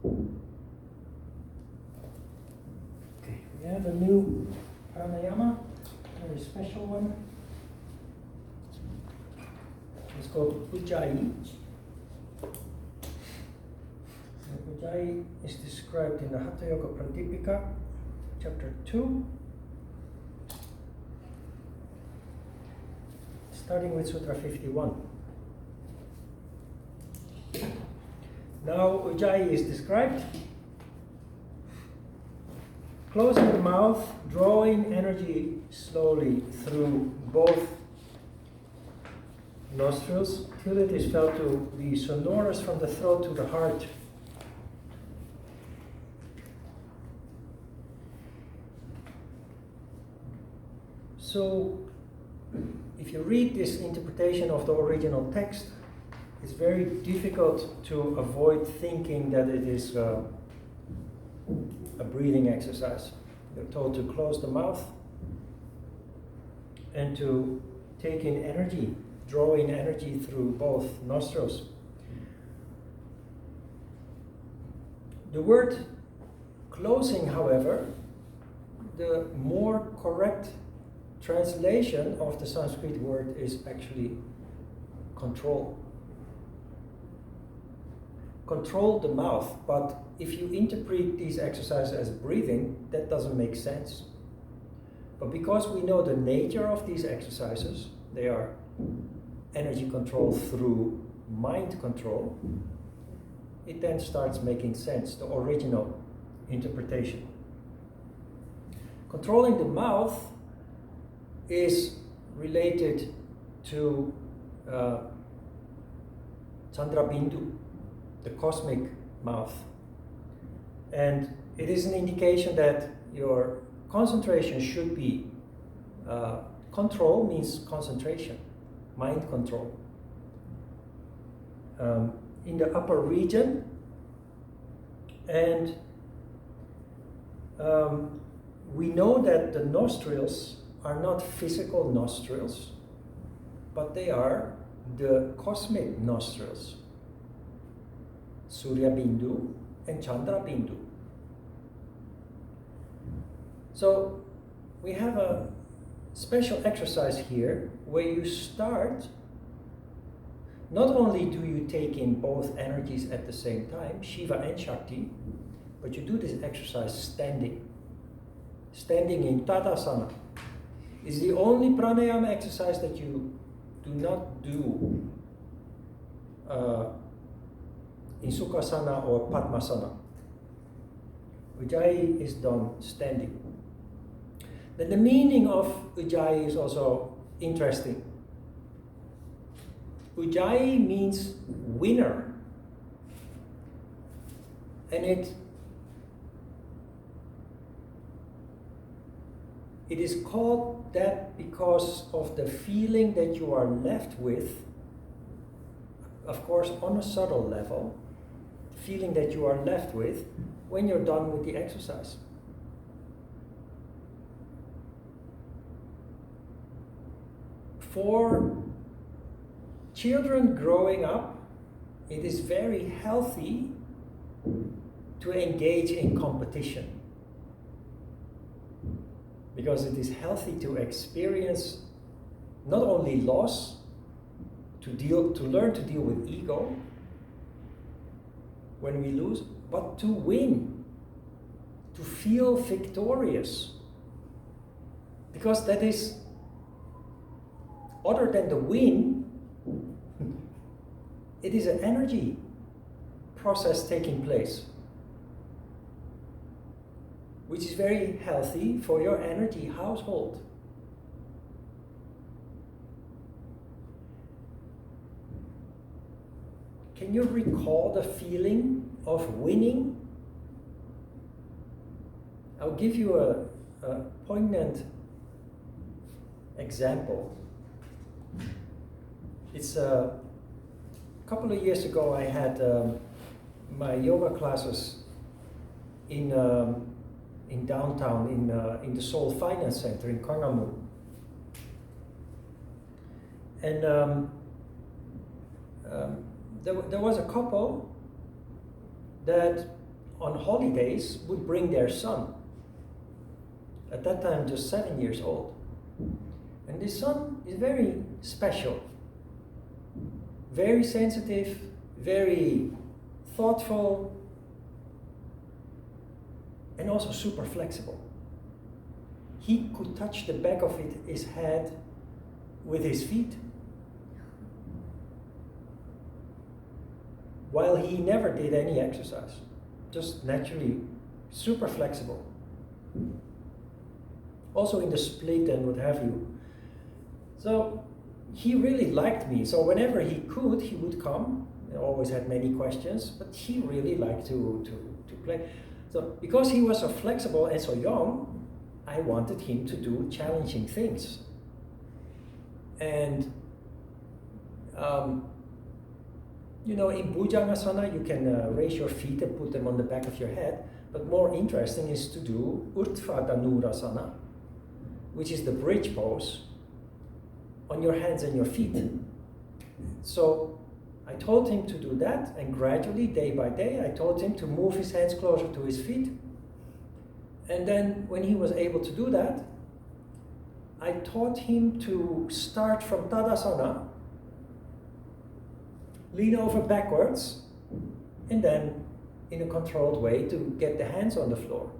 Okay, we have a new Pranayama, a very special one. It's called Ujjayi. Ujjayi is described in the Hatha Yoga Pradipika, chapter 2, starting with Sutra 51. Now Ujjayi is described. Closing the mouth, drawing energy slowly through both nostrils till it is felt to be sonorous from the throat to the heart. So, if you read this interpretation of the original text, it's very difficult to avoid thinking that it is a breathing exercise. You're told to close the mouth and to take in energy, draw in energy through both nostrils. The word closing, however, the more correct translation of the Sanskrit word is actually control. Control the mouth, but if you interpret these exercises as breathing, that doesn't make sense. But because we know the nature of these exercises, they are energy control through mind control, it then starts making sense, the original interpretation. Controlling the mouth is related to Chandra Bindu, the cosmic mouth. And it is an indication that your concentration should be, control means concentration, mind control. In the upper region, and we know that the nostrils are not physical nostrils, but they are the cosmic nostrils, Surya Bindu and Chandra Bindu. So we have a special exercise here where you start, not only do you take in both energies at the same time, Shiva and Shakti, but you do this exercise standing. Standing in Tadasana is the only pranayama exercise that you do not do in Sukhasana or Padmasana. Ujjayi is done standing. Then the meaning of Ujjayi is also interesting. Ujjayi means winner, and it is called that because of the feeling that you are left with, of course on a subtle level, feeling that you are left with when you're done with the exercise. For children growing up, it is very healthy to engage in competition, because it is healthy to experience not only loss, to learn to deal with ego when we lose, but to win, to feel victorious, because that is, other than the win, it is an energy process taking place, which is very healthy for your energy household. Can you recall the feeling of winning? I'll give you a poignant example. It's a couple of years ago I had my yoga classes in downtown in the Seoul Finance Center in Gwanghwamun. And there was a couple that on holidays would bring their son, at that time just 7 years old. And this son is very special, very sensitive, very thoughtful, and also super flexible. He could touch the back of his head with his feet, while he never did any exercise, just naturally super flexible. Also in the split and what have you. So he really liked me. So whenever he could, he would come. He always had many questions, but he really liked to play. So because he was so flexible and so young, I wanted him to do challenging things. And you know, in Bhujangasana, you can raise your feet and put them on the back of your head. But more interesting is to do Urdhva Dhanurasana, which is the bridge pose on your hands and your feet. So I told him to do that, and gradually, day by day, I told him to move his hands closer to his feet. And then when he was able to do that, I taught him to start from Tadasana, lean over backwards, and then in a controlled way to get the hands on the floor.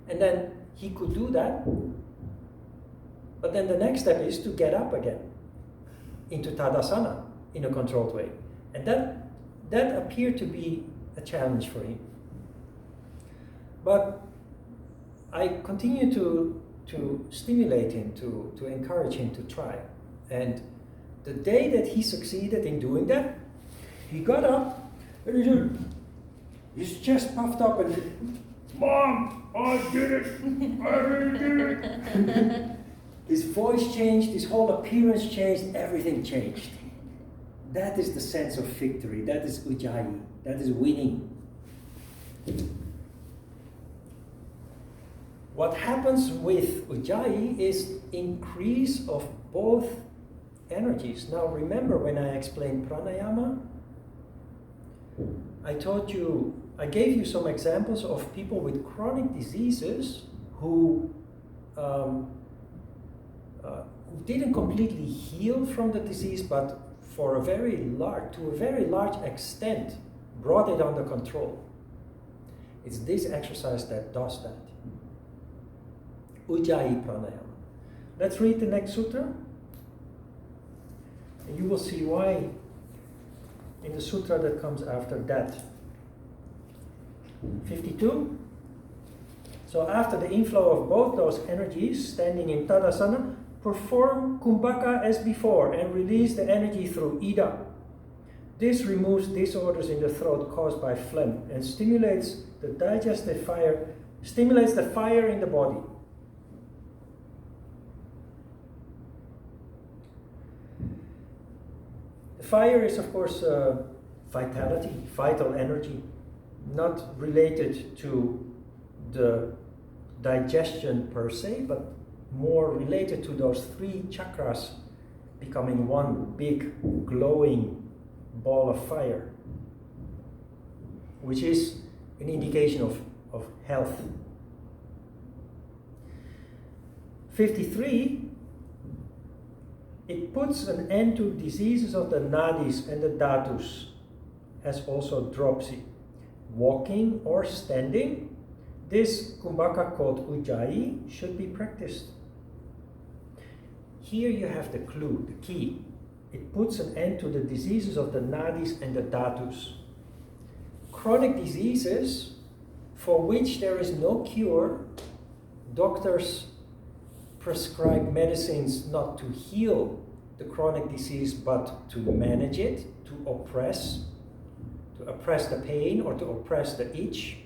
And then he could do that, but then the next step is to get up again into Tadasana in a controlled way. And that appeared to be a challenge for him. But I continue to stimulate him, to encourage him to try. And the day that he succeeded in doing that, he got up, and his chest puffed up, and Mom, I did it! I really did it! His voice changed, his whole appearance changed, everything changed. That is the sense of victory. That is Ujjayi. That is winning. What happens with Ujjayi is increase of both energies. Now remember when I explained Pranayama, I gave you some examples of people with chronic diseases who didn't completely heal from the disease, but to a very large extent, brought it under control. It's this exercise that does that. Ujjayi Pranayama. Let's read the next sutra. And you will see why in the sutra that comes after that. 52. So after the inflow of both those energies, standing in Tadasana, perform Kumbhaka as before and release the energy through Ida. This removes disorders in the throat caused by phlegm and stimulates the digestive fire, stimulates the fire in the body. The fire is, of course, vitality, vital energy, not related to the digestion per se, but more related to those three chakras becoming one big glowing ball of fire, which is an indication of health. 53, it puts an end to diseases of the nadis and the dhatus, as also dropsy. Walking or standing, this kumbhaka called Ujjayi should be practiced. Here you have the clue, the key. It puts an end to the diseases of the nadis and the dhatus. Chronic diseases for which there is no cure, doctors prescribe medicines not to heal the chronic disease but to manage it, to oppress the pain or to oppress the itch.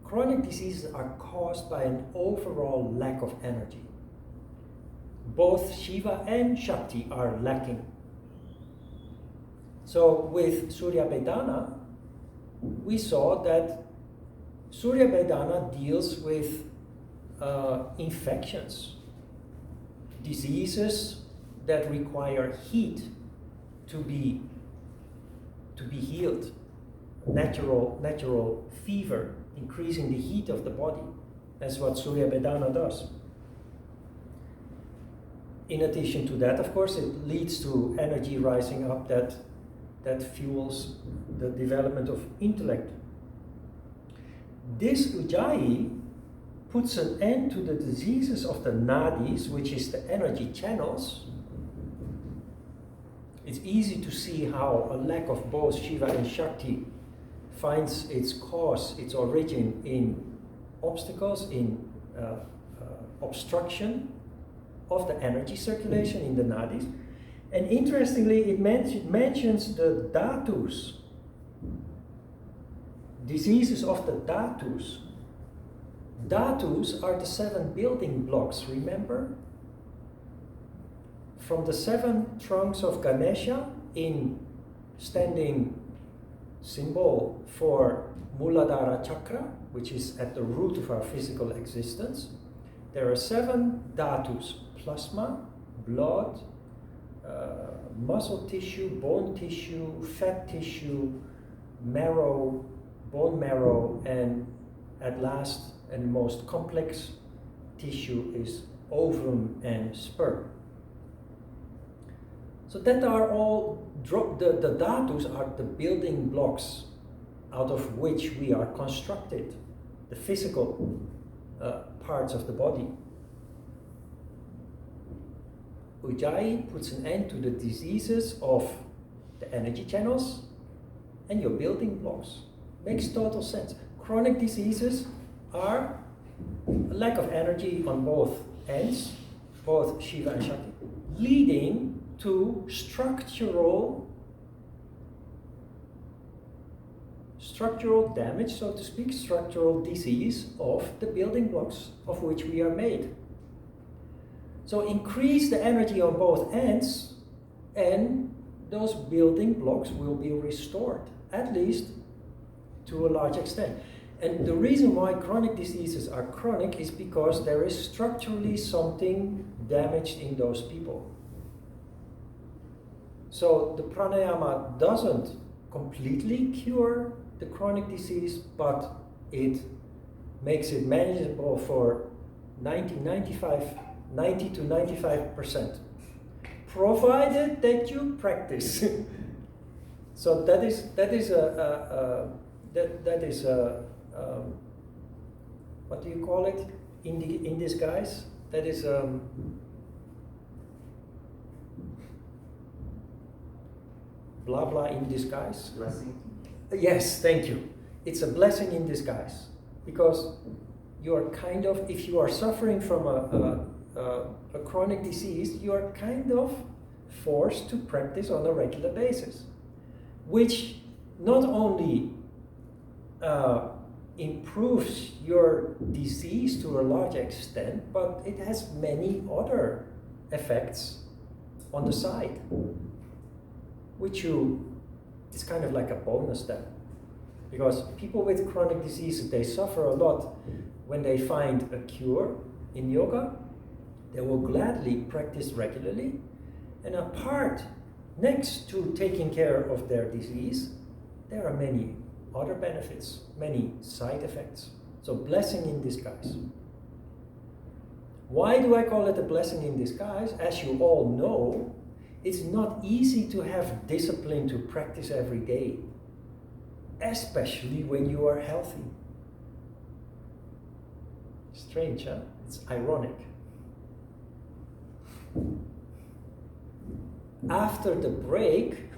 Chronic diseases are caused by an overall lack of energy. Both Shiva and Shakti are lacking. So with Surya Vedana, we saw that Surya Vedana deals with infections, diseases that require heat to be healed. Natural fever, increasing the heat of the body. That's what Surya Vedana does. In addition to that, of course, it leads to energy rising up that fuels the development of intellect. This Ujjayi puts an end to the diseases of the nadis, which is the energy channels. It's easy to see how a lack of both Shiva and Shakti finds its cause, its origin in obstacles, in obstruction of the energy circulation in the nadis. And interestingly, it mentions the dhatus, diseases of the dhatus. Dhatus are the 7 building blocks, remember? From the 7 trunks of Ganesha, in standing symbol for Muladhara Chakra, which is at the root of our physical existence, there are 7 dhatus: plasma, blood, muscle tissue, bone tissue, fat tissue, marrow, bone marrow, and at last and most complex tissue is ovum and sperm. So that are all the dhatus are the building blocks out of which we are constructed, the physical parts of the body. Ujjayi puts an end to the diseases of the energy channels and your building blocks. Makes total sense. Chronic diseases are a lack of energy on both ends, both Shiva and Shakti, leading to structural damage, so to speak, structural disease of the building blocks of which we are made. So increase the energy on both ends and those building blocks will be restored, at least to a large extent. And the reason why chronic diseases are chronic is because there is structurally something damaged in those people. So the pranayama doesn't completely cure the chronic disease, but it makes it manageable for 90 to 95%, provided that you practice. So that is what do you call it in disguise? That is blah blah in disguise. Blessing. Yes, thank you. It's a blessing in disguise, because you are kind of, if you are suffering from a chronic disease, you are kind of forced to practice on a regular basis, which not only improves your disease to a large extent, but it has many other effects on the side, which it's kind of like a bonus then. Because people with chronic diseases, they suffer a lot. When they find a cure in yoga, they will gladly practice regularly. And apart, next to taking care of their disease, there are many other benefits, many side effects. So blessing in disguise. Why do I call it a blessing in disguise? As you all know, it's not easy to have discipline to practice every day, especially when you are healthy. Strange, huh? It's ironic. After the break,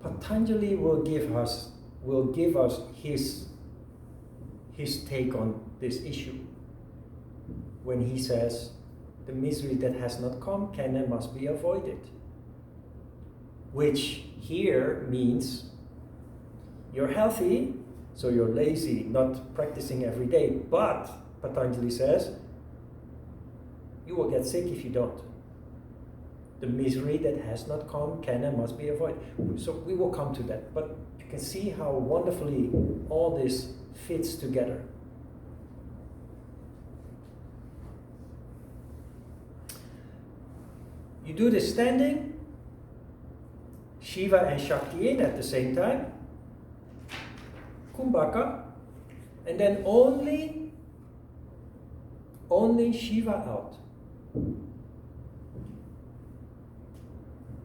Patanjali will give us his take on this issue, when he says, the misery that has not come can and must be avoided. Which here means you're healthy, so you're lazy, not practicing every day. But, Patanjali says, you will get sick if you don't. The misery that has not come can and must be avoided. So we will come to that. But you can see how wonderfully all this fits together. You do this standing, Shiva and Shakti in at the same time. Kumbhaka. And then only Shiva out.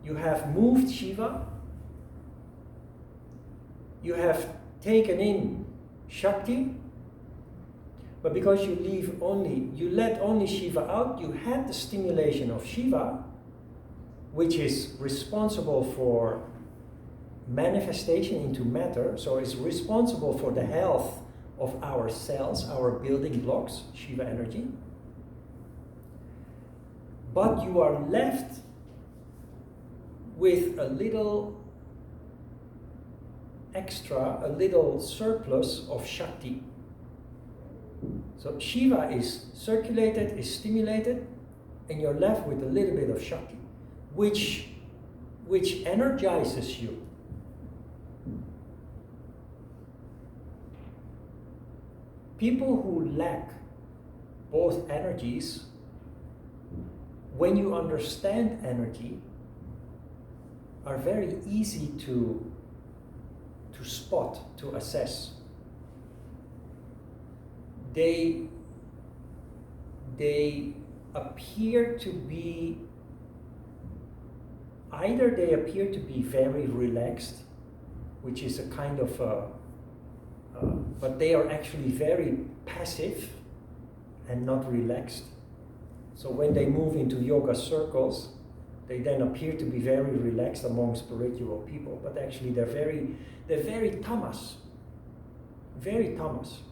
You have moved Shiva. You have taken in Shakti. But because you let only Shiva out, you had the stimulation of Shiva, which is responsible for manifestation into matter, so it's responsible for the health of our cells, our building blocks, Shiva energy. But you are left with a little extra, a little surplus of Shakti. So Shiva is circulated, is stimulated, and you're left with a little bit of Shakti, which energizes you. People who lack both energies, when you understand energy, are very easy to spot, to assess. They appear to be, either they appear to be very relaxed, which is a kind of but they are actually very passive and not relaxed. So when they move into yoga circles, they then appear to be very relaxed among spiritual people, but actually they're very tamas, very tamas.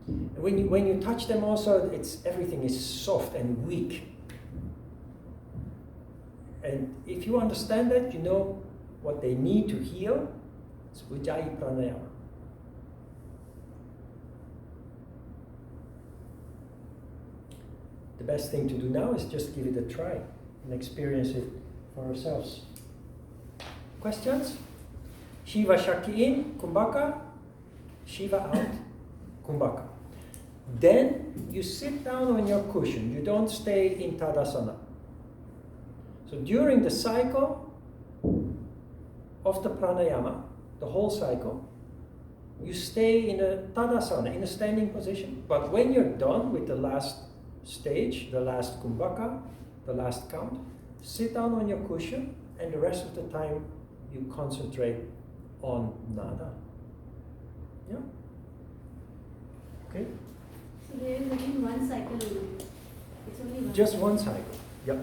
And when you touch them also, everything is soft and weak. And if you understand that, you know what they need to heal. It's Ujjayi Pranayama. The best thing to do now is just give it a try and experience it for ourselves. Questions? Shiva Shakti in, Kumbhaka. Shiva out, Kumbhaka. Then you sit down on your cushion. You don't stay in Tadasana. So during the cycle of the pranayama, the whole cycle, you stay in a Tadasana, in a standing position. But when you're done with the last stage, the last Kumbhaka, the last count, sit down on your cushion, and the rest of the time you concentrate on nada. Yeah? Okay? So there is only one cycle only. It's only one. Just one cycle. Yep.